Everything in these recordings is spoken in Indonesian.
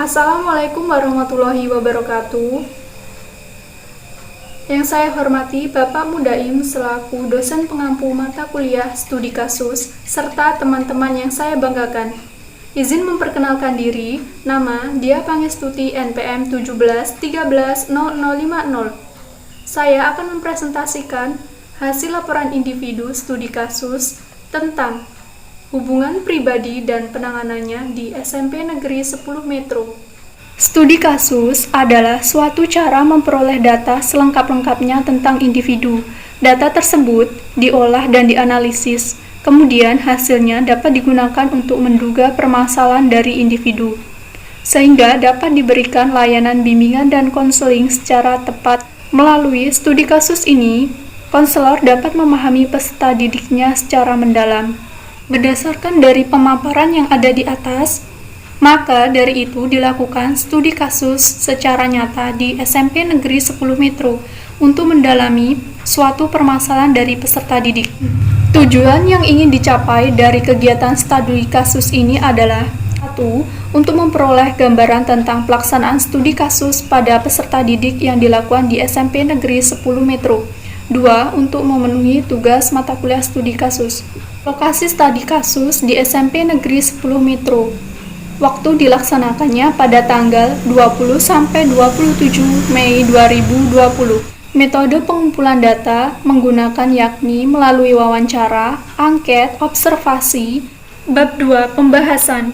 Assalamualaikum warahmatullahi wabarakatuh. Yang saya hormati Bapak Mudaim selaku dosen pengampu mata kuliah studi kasus, serta teman-teman yang saya banggakan. Izin memperkenalkan diri, nama Dia Pangestuti NPM 17130050. Saya akan mempresentasikan hasil laporan individu studi kasus tentang hubungan pribadi dan penanganannya di SMP Negeri 10 Metro. Studi kasus adalah suatu cara memperoleh data selengkap-lengkapnya tentang individu. Data tersebut diolah dan dianalisis, kemudian hasilnya dapat digunakan untuk menduga permasalahan dari individu, sehingga dapat diberikan layanan bimbingan dan konseling secara tepat. Melalui studi kasus ini, konselor dapat memahami peserta didiknya secara mendalam. Berdasarkan dari pemaparan yang ada di atas, maka dari itu dilakukan studi kasus secara nyata di SMP Negeri 10 Metro untuk mendalami suatu permasalahan dari peserta didik. Tujuan yang ingin dicapai dari kegiatan studi kasus ini adalah 1. Untuk memperoleh gambaran tentang pelaksanaan studi kasus pada peserta didik yang dilakukan di SMP Negeri 10 Metro. 2. Untuk memenuhi tugas mata kuliah studi kasus. Lokasi studi kasus di SMP Negeri 10 Metro. Waktu dilaksanakannya pada tanggal 20-27 Mei 2020. Metode pengumpulan data menggunakan yakni melalui wawancara, angket, observasi. Bab 2. Pembahasan.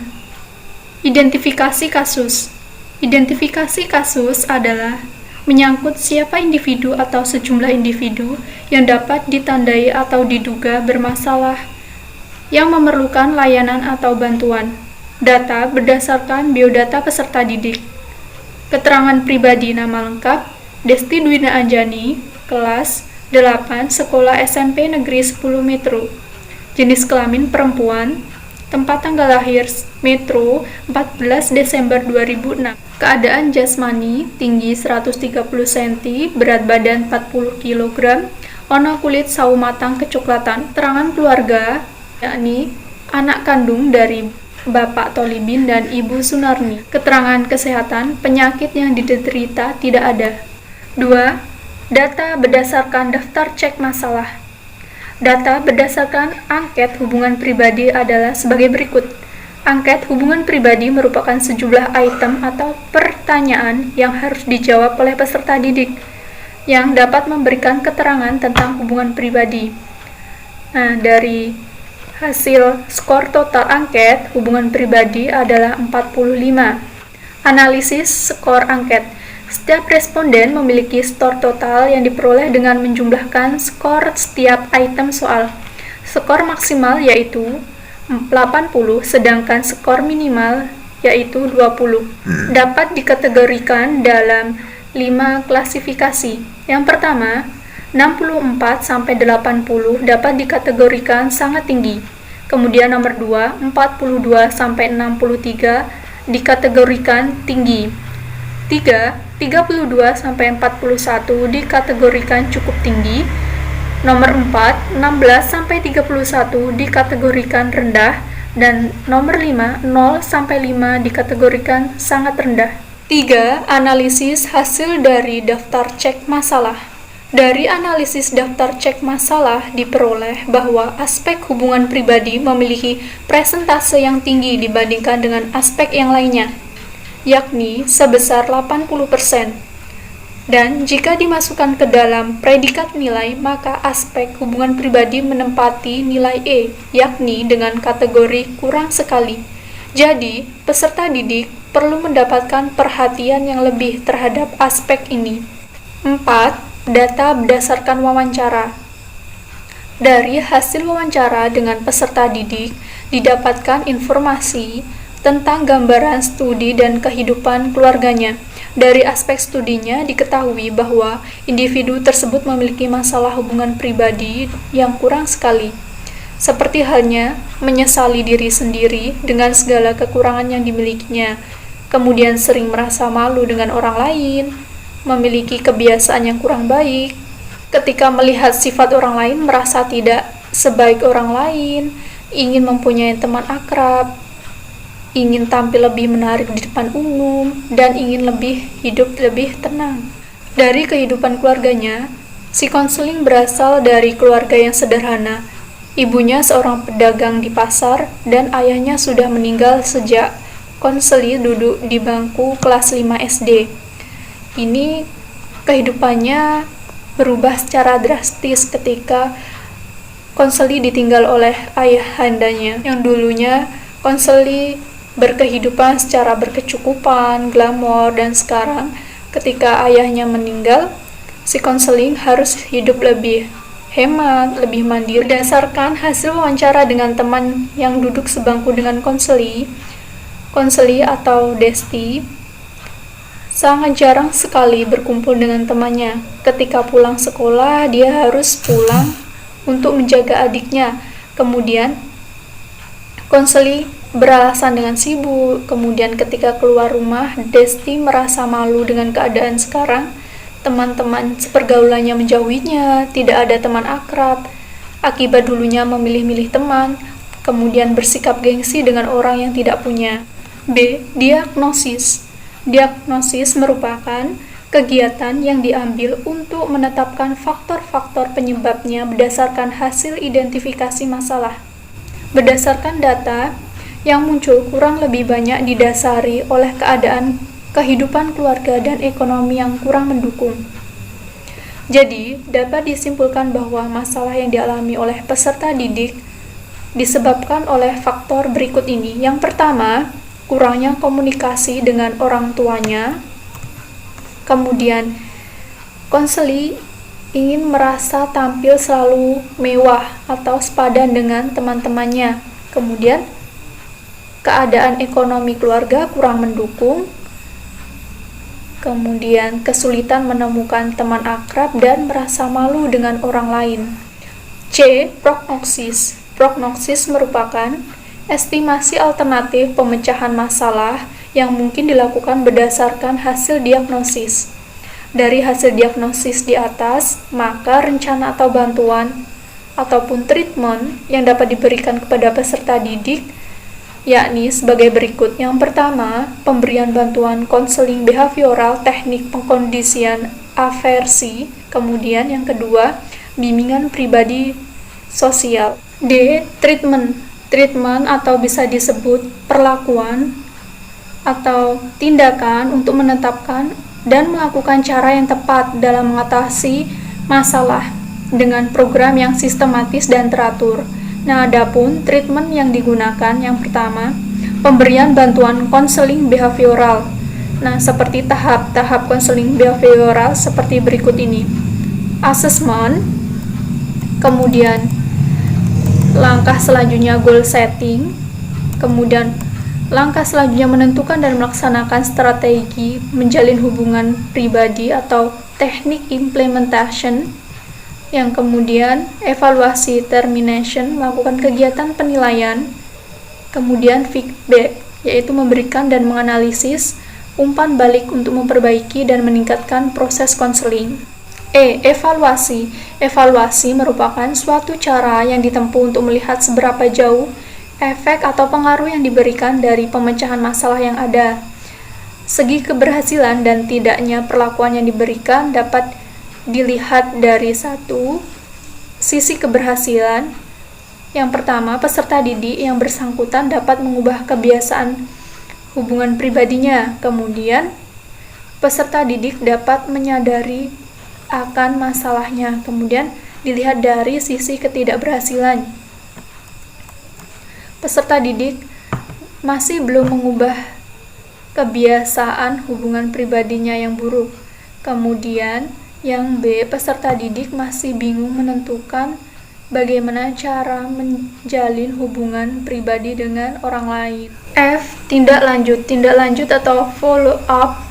Identifikasi kasus. Identifikasi kasus adalah menyangkut siapa individu atau sejumlah individu yang dapat ditandai atau diduga bermasalah yang memerlukan layanan atau bantuan. Data berdasarkan biodata peserta didik. Keterangan pribadi nama lengkap, Desti Dwina Anjani, kelas 8, sekolah SMP Negeri 10 Metro. Jenis kelamin perempuan, tempat tanggal lahir Metro 14 Desember 2006. Keadaan jasmani, tinggi 130 cm, berat badan 40 kg, warna kulit sawo matang kecoklatan. Keterangan keluarga, yakni anak kandung dari Bapak Tolibin dan Ibu Sunarni. Keterangan kesehatan, penyakit yang diderita tidak ada. 2. Data berdasarkan daftar cek masalah. Data berdasarkan angket hubungan pribadi adalah sebagai berikut. Angket hubungan pribadi merupakan sejumlah item atau pertanyaan yang harus dijawab oleh peserta didik yang dapat memberikan keterangan tentang hubungan pribadi. Nah, dari hasil skor total angket hubungan pribadi adalah 45. Analisis skor angket. Setiap responden memiliki skor total yang diperoleh dengan menjumlahkan skor setiap item soal. Skor maksimal yaitu 80, sedangkan skor minimal yaitu 20. Dapat dikategorikan dalam 5 klasifikasi. Yang pertama, 64-80 dapat dikategorikan sangat tinggi. Kemudian nomor 2, 42-63 dikategorikan tinggi. 3, 32-41 dikategorikan cukup tinggi. Nomor 4, 16-31 dikategorikan rendah. Dan nomor 5, 0-5 dikategorikan sangat rendah. 3. Analisis hasil dari daftar cek masalah. Dari analisis daftar cek masalah diperoleh bahwa aspek hubungan pribadi memiliki persentase yang tinggi dibandingkan dengan aspek yang lainnya, yakni sebesar 80%. Dan jika dimasukkan ke dalam predikat nilai, maka aspek hubungan pribadi menempati nilai E, yakni dengan kategori kurang sekali. Jadi, peserta didik perlu mendapatkan perhatian yang lebih terhadap aspek ini. 4. Data berdasarkan wawancara. Dari hasil wawancara dengan peserta didik, didapatkan informasi tentang gambaran studi dan kehidupan keluarganya. Dari aspek studinya diketahui bahwa individu tersebut memiliki masalah hubungan pribadi yang kurang sekali, seperti halnya menyesali diri sendiri dengan segala kekurangan yang dimilikinya, kemudian sering merasa malu dengan orang lain, memiliki kebiasaan yang kurang baik, ketika melihat sifat orang lain merasa tidak sebaik orang lain, ingin mempunyai teman akrab, ingin tampil lebih menarik di depan umum, dan ingin hidup lebih tenang. Dari kehidupan keluarganya, si konseling berasal dari keluarga yang sederhana. Ibunya seorang pedagang di pasar, dan ayahnya sudah meninggal sejak konseli duduk di bangku kelas 5 SD. Ini kehidupannya berubah secara drastis ketika konseli ditinggal oleh ayahandanya, yang dulunya konseli berkehidupan secara berkecukupan, glamor, dan sekarang ketika ayahnya meninggal, si konseling harus hidup lebih hemat, lebih mandiri. Berdasarkan hasil wawancara dengan teman yang duduk sebangku dengan konseli atau Desti, sangat jarang sekali berkumpul dengan temannya. Ketika pulang sekolah, dia harus pulang untuk menjaga adiknya. Kemudian, konseli beralasan dengan sibuk. Kemudian ketika keluar rumah, Desti merasa malu dengan keadaan sekarang. Teman-teman sepergaulannya menjauhinya, tidak ada teman akrab. Akibat dulunya memilih-milih teman, kemudian bersikap gengsi dengan orang yang tidak punya. B. Diagnosis. Diagnosis merupakan kegiatan yang diambil untuk menetapkan faktor-faktor penyebabnya berdasarkan hasil identifikasi masalah. Berdasarkan data yang muncul kurang lebih banyak didasari oleh keadaan kehidupan keluarga dan ekonomi yang kurang mendukung. Jadi, dapat disimpulkan bahwa masalah yang dialami oleh peserta didik disebabkan oleh faktor berikut ini. Yang pertama, kurangnya komunikasi dengan orang tuanya. Kemudian, konseli ingin merasa tampil selalu mewah atau sepadan dengan teman-temannya. Kemudian, keadaan ekonomi keluarga kurang mendukung. Kemudian, kesulitan menemukan teman akrab dan merasa malu dengan orang lain. C. Prognosis. Prognosis merupakan estimasi alternatif pemecahan masalah yang mungkin dilakukan berdasarkan hasil diagnosis. Dari hasil diagnosis di atas, maka rencana atau bantuan ataupun treatment yang dapat diberikan kepada peserta didik yakni sebagai berikut. Yang pertama, pemberian bantuan konseling behavioral, teknik pengkondisian aversi. Kemudian yang kedua, bimbingan pribadi sosial. D. Treatment. Treatment atau bisa disebut perlakuan atau tindakan untuk menetapkan dan melakukan cara yang tepat dalam mengatasi masalah dengan program yang sistematis dan teratur. Nah, adapun treatment yang digunakan yang pertama, pemberian bantuan konseling behavioral. Nah, seperti tahap-tahap konseling behavioral seperti berikut ini. Assessment, kemudian langkah selanjutnya goal setting, kemudian langkah selanjutnya menentukan dan melaksanakan strategi menjalin hubungan pribadi atau teknik implementation. Yang kemudian evaluasi termination, melakukan kegiatan penilaian. Kemudian feedback, yaitu memberikan dan menganalisis umpan balik untuk memperbaiki dan meningkatkan proses konseling. E. Evaluasi. Evaluasi merupakan suatu cara yang ditempuh untuk melihat seberapa jauh efek atau pengaruh yang diberikan dari pemecahan masalah yang ada. Segi keberhasilan dan tidaknya perlakuan yang diberikan dapat dilihat dari satu sisi keberhasilan. Yang pertama, peserta didik yang bersangkutan dapat mengubah kebiasaan hubungan pribadinya. Kemudian, peserta didik dapat menyadari akan masalahnya. Kemudian, dilihat dari sisi ketidakberhasilan. Peserta didik masih belum mengubah kebiasaan hubungan pribadinya yang buruk. Kemudian, yang B, peserta didik masih bingung menentukan bagaimana cara menjalin hubungan pribadi dengan orang lain. F. Tindak lanjut. Tindak lanjut atau follow up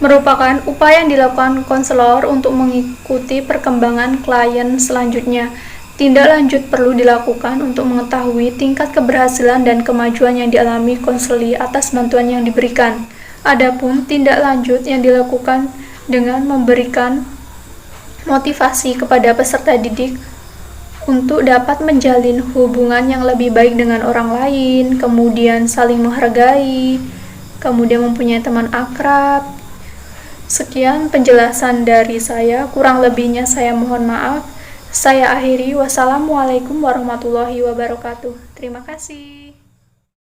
merupakan upaya yang dilakukan konselor untuk mengikuti perkembangan klien selanjutnya. Tindak lanjut perlu dilakukan untuk mengetahui tingkat keberhasilan dan kemajuan yang dialami konseli atas bantuan yang diberikan. Adapun tindak lanjut yang dilakukan dengan memberikan motivasi kepada peserta didik untuk dapat menjalin hubungan yang lebih baik dengan orang lain, kemudian saling menghargai, kemudian mempunyai teman akrab. Sekian penjelasan dari saya, kurang lebihnya saya mohon maaf. Saya akhiri, wassalamualaikum warahmatullahi wabarakatuh. Terima kasih.